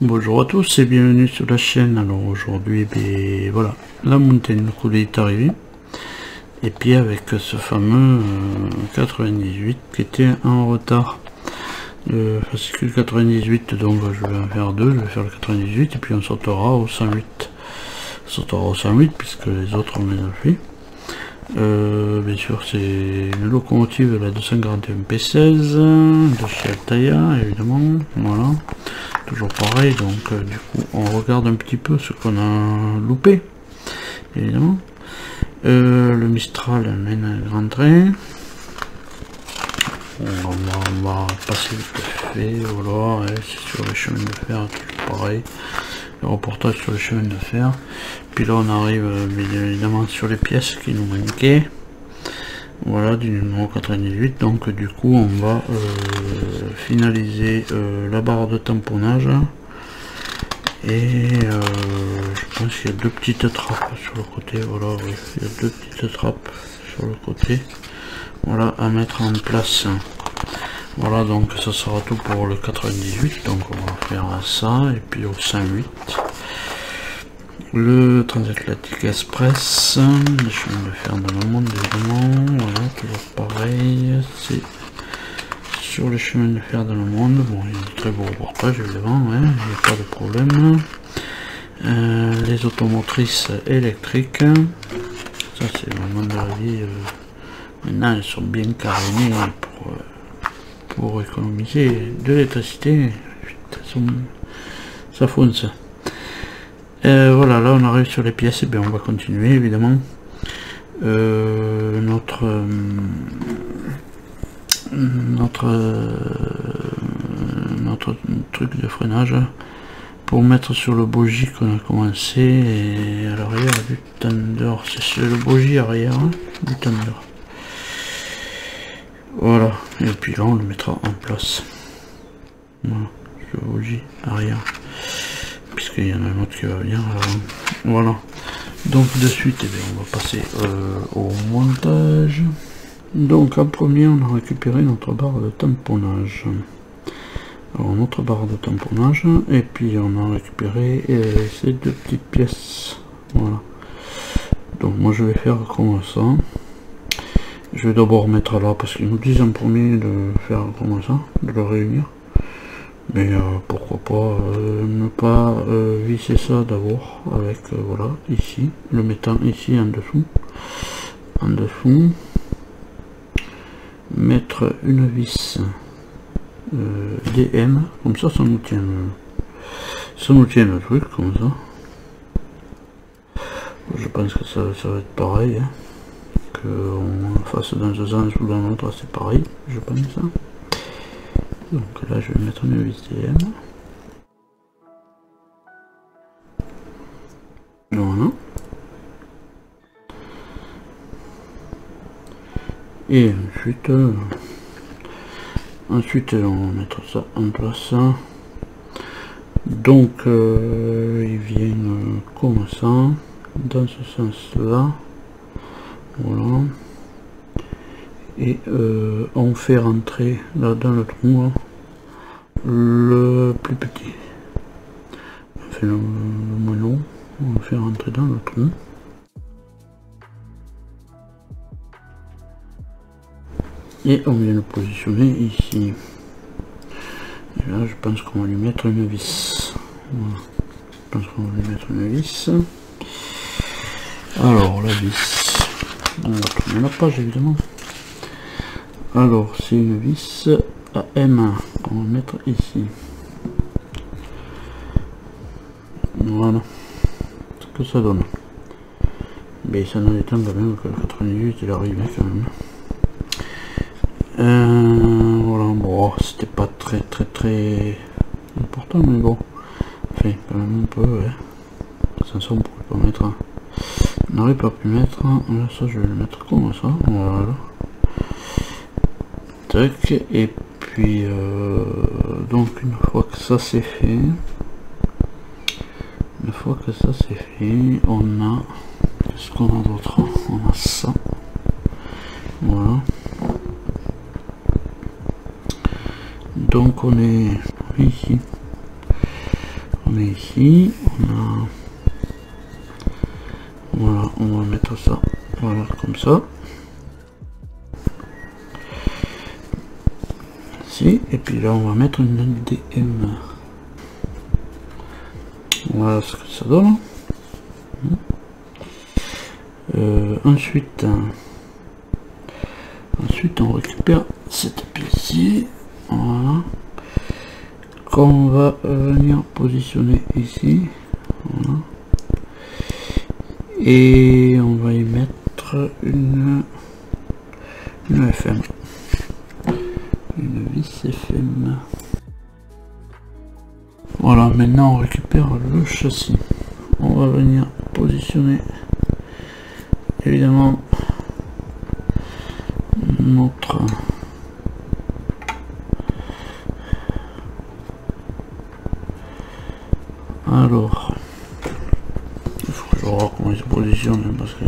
Bonjour à tous et bienvenue sur la chaîne. Alors aujourd'hui, ben, voilà, la montée de coulée est arrivée. Et puis avec ce fameux 98 qui était en retard. Le fascicule 98, donc je vais en faire deux, je vais faire le 98 et puis on sautera au 108. On sautera au 108 puisque les autres on les a fait. Bien sûr c'est une locomotive la 241 P16 de chez Altaïa évidemment, voilà, toujours pareil. Donc du coup on regarde un petit peu ce qu'on a loupé évidemment. Le Mistral mène un grand train, on va passer vite fait, voilà, c'est sur les chemins de fer, toujours pareil, le reportage sur les chemins de fer. Puis là on arrive bien évidemment sur les pièces qui nous manquaient, voilà, du numéro 98. Donc du coup on va finaliser la barre de tamponnage et je pense qu'il y a deux petites trappes sur le côté, voilà, oui, il y a deux petites trappes sur le côté, voilà, à mettre en place. Voilà, donc ça sera tout pour le 98, donc on va faire ça. Et puis au 108 le Transatlantique Express, les chemins de fer dans le monde évidemment, voilà, toujours pareil, c'est sur les chemins de fer dans le monde. Bon, il y a de très beaux reportages évidemment, hein, il n'y a pas de problème. Les automotrices électriques, ça c'est vraiment de la vie, maintenant elles sont bien carénées pour économiser de l'électricité, ça fonce. Voilà, là on arrive sur les pièces, et bien on va continuer évidemment. Notre truc de freinage pour mettre sur le bogie qu'on a commencé, et à l'arrière du tender, c'est le bogie arrière du tender. Voilà, et puis là on le mettra en place. Voilà, le bogie arrière, puisqu'il y en a un autre qui va venir. Voilà, donc de suite, eh bien, on va passer au montage. Donc en premier on a récupéré notre barre de tamponnage. Alors notre barre de tamponnage, et puis on a récupéré ces deux petites pièces. Voilà, donc moi je vais faire comme ça. Je vais d'abord mettre là parce qu'ils nous disent en premier de faire comme ça, de le réunir. Mais pourquoi pas ne pas visser ça d'abord avec voilà, ici, le mettant ici en dessous, mettre une vis DM, comme ça nous tient le truc comme ça. Je pense que ça va être pareil, hein, qu'on fasse dans un sens ou dans l'autre, c'est pareil, je pense ça. Donc là je vais mettre une vis DM. Voilà. Et ensuite on va mettre ça en place. Donc il vient comme ça, dans ce sens là, voilà, et on fait rentrer là dans le trou là, le plus petit, enfin le moins long, on fait rentrer dans le trou. Et on vient le positionner ici. Et là je pense qu'on va lui mettre une vis. Voilà. Je pense qu'on va lui mettre une vis. Alors la vis, on va tourner la page évidemment. Alors c'est une vis à M qu'on va mettre ici. Voilà ce que ça donne. Mais ça n'en est un quand même que le 98 il arrive quand même. Voilà, bon, c'était pas très important, mais bon, enfin, quand même un peu, ouais. Sans ça, on pourrait pas mettre, on n'aurait pas pu mettre, là, ça, je vais le mettre comme ça, voilà. Tac, et puis, donc, une fois que ça c'est fait, on a, qu'est-ce qu'on a d'autre? On a ça, voilà. Donc on est ici, met ici, voilà, on va mettre ça, voilà, comme ça. Ici, et puis là, on va mettre une DM. Voilà ce que ça donne. Ensuite, on récupère cette pièce-ci, voilà, qu'on va venir positionner ici, voilà. Et on va y mettre une FM, une vis FM. Voilà, maintenant on récupère le châssis. On va venir positionner évidemment notre alors il faut que je vois comment il se positionne parce que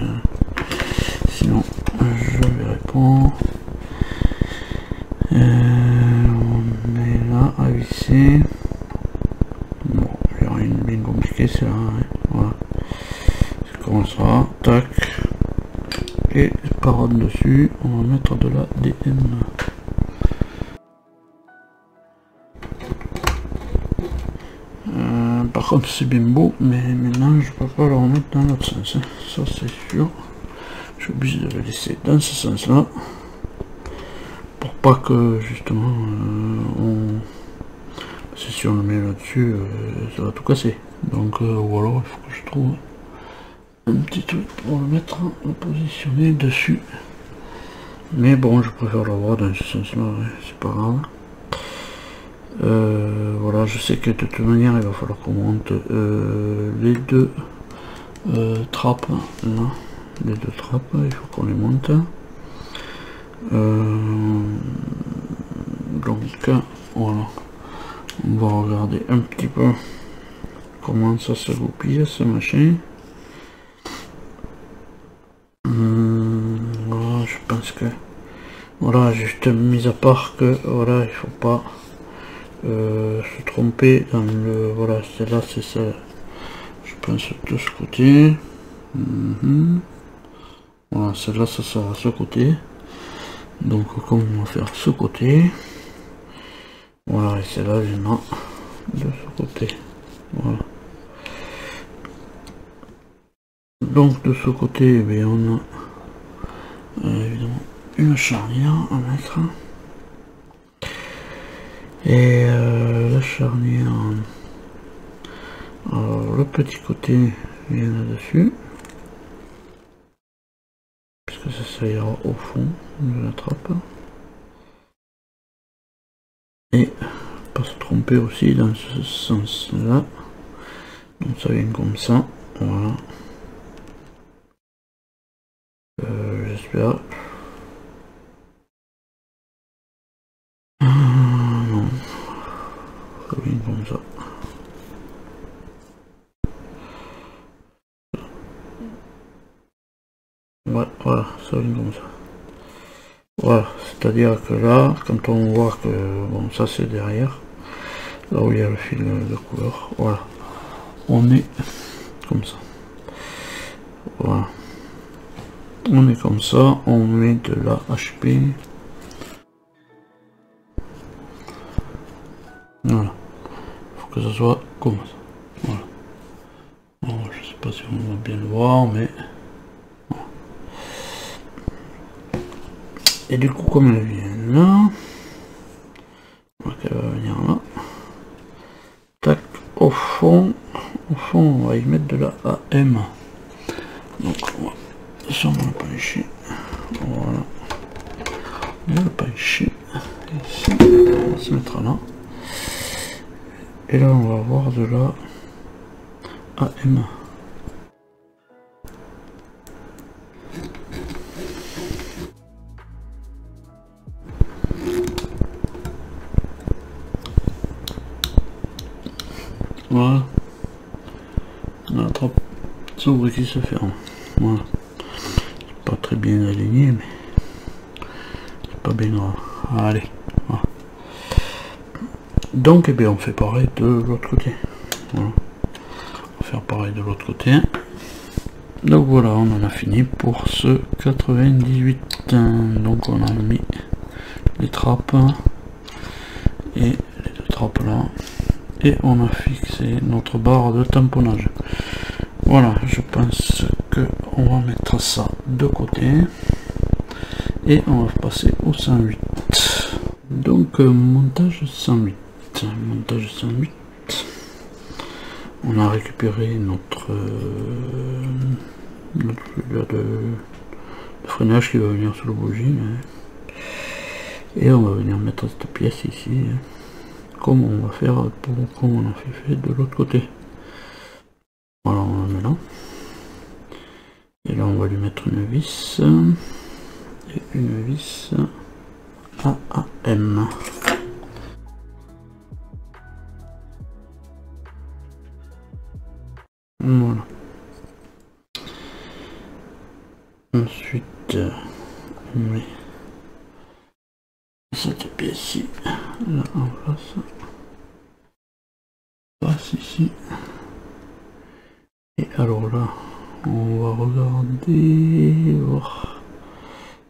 sinon je vais répondre. On est là à visser. Bon, il y aura une bien compliquée, c'est là, hein. Voilà, c'est comme ça, tac, et par en dessus on va mettre de la DM. Par contre c'est bien beau, mais maintenant je peux pas le remettre dans l'autre sens, hein. Ça c'est sûr, je suis obligé de le laisser dans ce sens là pour pas que justement si on le met là dessus ça va tout casser. Donc ou alors il faut que je trouve un petit truc pour le mettre, le positionner dessus, mais bon je préfère l'avoir dans ce sens là, ouais, c'est pas grave. Voilà, je sais que de toute manière il va falloir qu'on monte les deux trappes là, les deux trappes, il faut qu'on les monte. Donc voilà, on va regarder un petit peu comment ça se goupille ce machin. Voilà, je pense que voilà, juste mis à part que voilà, il faut pas se tromper dans le, voilà, c'est là, c'est ça, je pense de ce côté. Voilà, celle-là ça sera à ce côté, donc comme on va faire ce côté, voilà, et celle-là viendra de ce côté, voilà. Donc de ce côté, eh on a évidemment une charnière à mettre. Et la charnière, alors le petit côté vient là-dessus, puisque ça ira au fond de la trappe. Et pas se tromper aussi dans ce sens-là, donc ça vient comme ça, voilà. J'espère. Non, ça vient comme ça. Ouais, voilà, ça vient comme ça. Voilà, c'est-à-dire que là, quand on voit que bon, ça c'est derrière, là où il y a le fil de couleur, voilà, on est comme ça. Voilà, on est comme ça, on met de la HP. Voilà, il faut que ça soit comme ça. Voilà. Alors, je sais pas si on va bien le voir, mais voilà. Et du coup, comme elle vient là, elle va venir là. Tac, au fond, on va y mettre de la AM. Donc, on va descendre le pencher. Voilà. On va le pencher. Ici, on va se mettre là. Et là, on va avoir de la AM. Voilà. La trappe s'ouvre qui se ferme. Voilà. C'est pas très bien aligné, mais c'est pas bien grave. Allez. Voilà. Donc, eh bien, on fait pareil de l'autre côté. Voilà. pareil de l'autre côté. Donc voilà, on en a fini pour ce 98. Donc on a mis les trappes et les deux trappes là, et on a fixé notre barre de tamponnage. Voilà, je pense que on va mettre ça de côté et on va passer au 108. Donc montage 108. Montage 108. On a récupéré notre de freinage qui va venir sur le bougie, et on va venir mettre cette pièce ici, comme on va faire comme on a fait de l'autre côté. Voilà, on la met là, et là on va lui mettre une vis et une vis AAM. Voilà. Ensuite, on met cette pièce-ci, là en face, passe ici. Et alors là, on va regarder, voir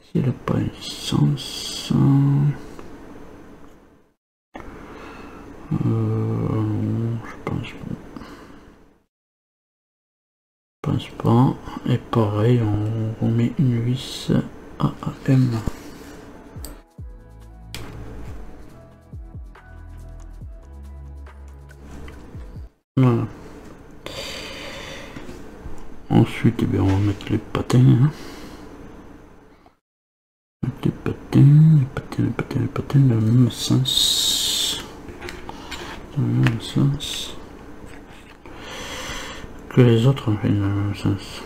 s'il n'a pas un sens. Je pense pas. Et pareil, on remet une vis AAM. Voilà. Ensuite, eh bien, on va mettre les patins. Les patins dans le même sens. Dans le même sens que les autres, en fait, dans le même sens.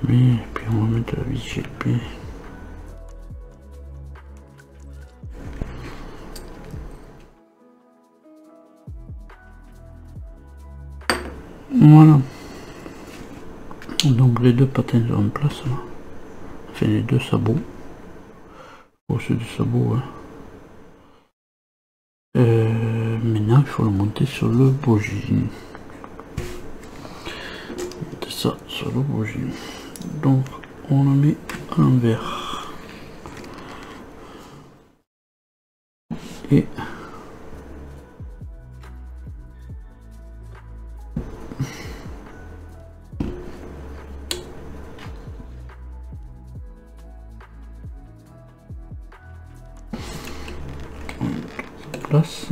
Et puis on va mettre la vis GP. Voilà. Donc les deux patins sont en place là. Enfin les deux sabots. Oh, c'est du sabot, hein. Maintenant il faut le monter sur le bougie. Monter ça sur le bougie. Donc on le met à l'envers. Et place.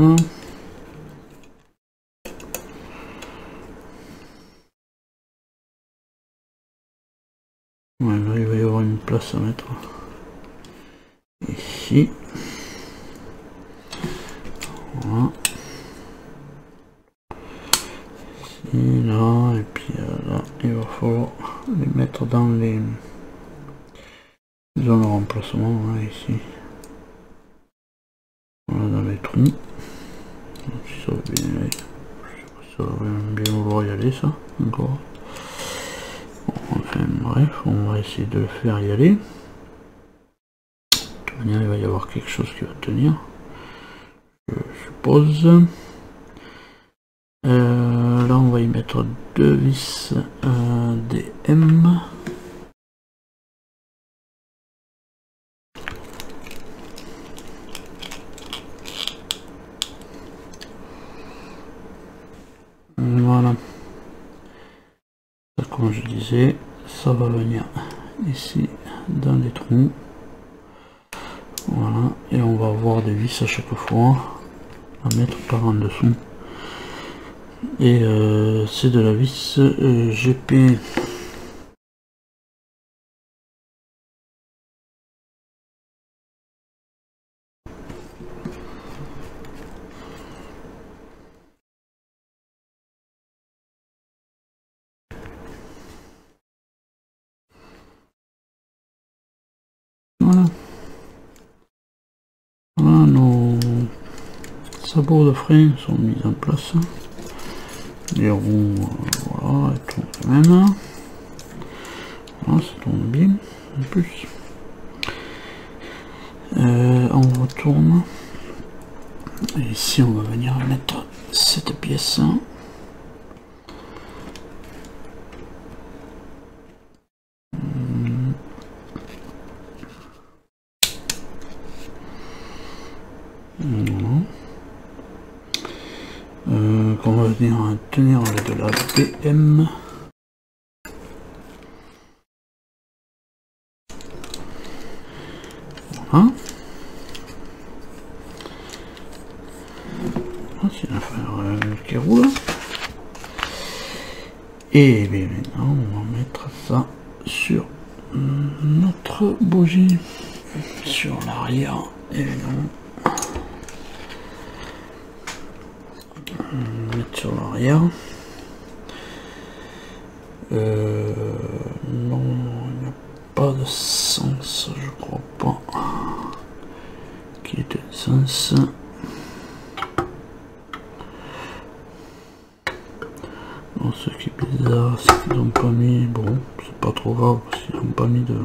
Voilà, il va y avoir une place à mettre ici. Voilà. Ici, là, et puis là, il va falloir les mettre dans les zones de remplacement, là, ici. Voilà, dans les trous. Donc, si ça va bien aller. Ça va bien vouloir y aller, ça, encore. Enfin, bref, on va essayer de le faire y aller. De toute manière, il va y avoir quelque chose qui va tenir, je suppose. Là, on va y mettre deux vis DM. Voilà. Comme je disais, ça va venir ici dans les trous. Voilà, et on va avoir des vis à chaque fois à mettre par en dessous. Et c'est de la vis GP. Voilà. Voilà, nos sabots de frein sont mis en place. Les roues, voilà, elles tournent quand même. Voilà, ça tourne bien en plus. On retourne. Et ici on va venir mettre cette pièce. Qu'on va venir tenir de la BM. Voilà. C'est une affaire qui roule. Et bien maintenant on va mettre ça sur notre bougie, sur l'arrière évidemment. Mettre sur l'arrière. Non, il n'y a pas de sens, je crois pas. Qui est un sens. Bon, ce qui est bizarre, c'est qu'ils n'ont pas mis. Bon, c'est pas trop grave parce qu'ils n'ont pas mis de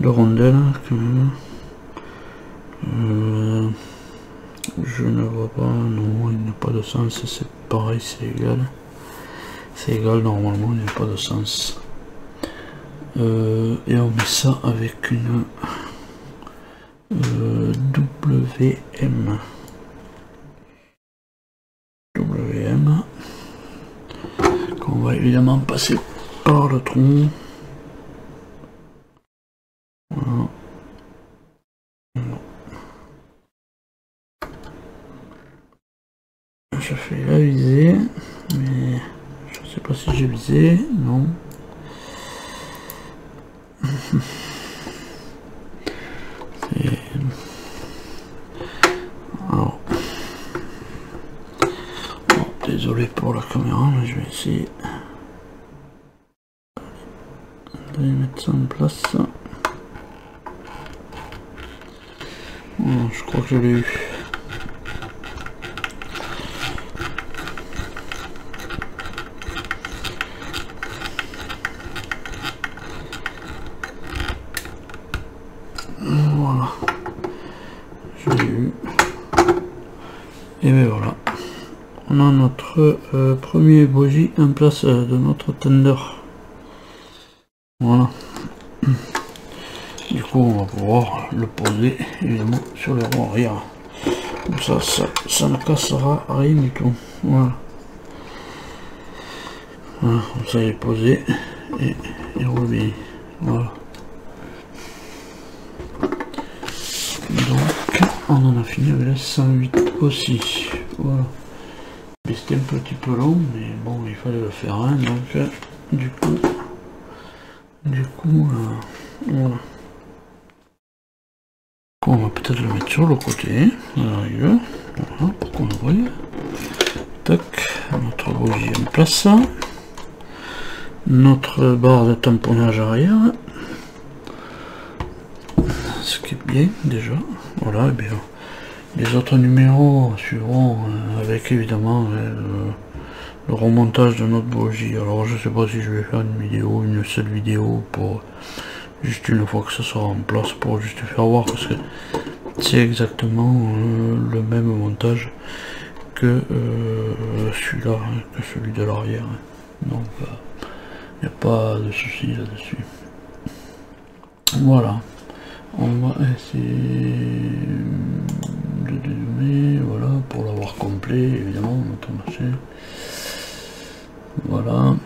rondelles quand même. Je ne vois pas, non, il n'y a pas de sens, c'est pareil, c'est égal. C'est égal, normalement, il n'y a pas de sens. Et on met ça avec une WM. WM. Qu'on va évidemment passer par le tronc. Voilà. Je fais la visée, mais je sais pas si j'ai visé, non. Alors, bon, désolé pour la caméra, mais je vais essayer de mettre ça en place. Bon, je crois que je l'ai eu. Voilà, je l'ai eu. Et bien voilà, on a notre premier bougie en place de notre tender. Voilà. Du coup, on va pouvoir le poser évidemment sur les roues arrière. Comme ça ne cassera rien du tout. Voilà. Voilà, comme ça il est posé et il roule bien. Voilà. Donc, on en a fini avec la 108 aussi. Voilà. Mais c'était un petit peu long, mais bon, il fallait le faire. Hein, donc, du coup, voilà. On va peut-être le mettre sur le côté. Voilà, pour qu'on le voie. Tac, notre bougie en place. Notre barre de tamponnage arrière. Ce qui est bien déjà. Voilà, et bien les autres numéros suivront avec évidemment le remontage de notre bougie. Alors je sais pas si je vais faire une seule vidéo pour juste une fois que ça sera en place, pour juste faire voir, parce que c'est exactement le même montage que celui-là, que celui de l'arrière. Donc il n'y a pas de souci là-dessus. Voilà. On va essayer de dézoomer, voilà, pour l'avoir complet, évidemment, notre machin. Voilà.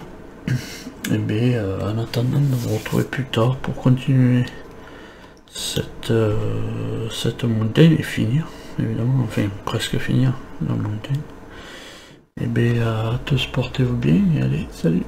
Et bien, en attendant de vous retrouver plus tard pour continuer cette montagne et finir, évidemment, enfin, presque finir la montagne. Et bien, à tous, portez-vous bien et allez, salut!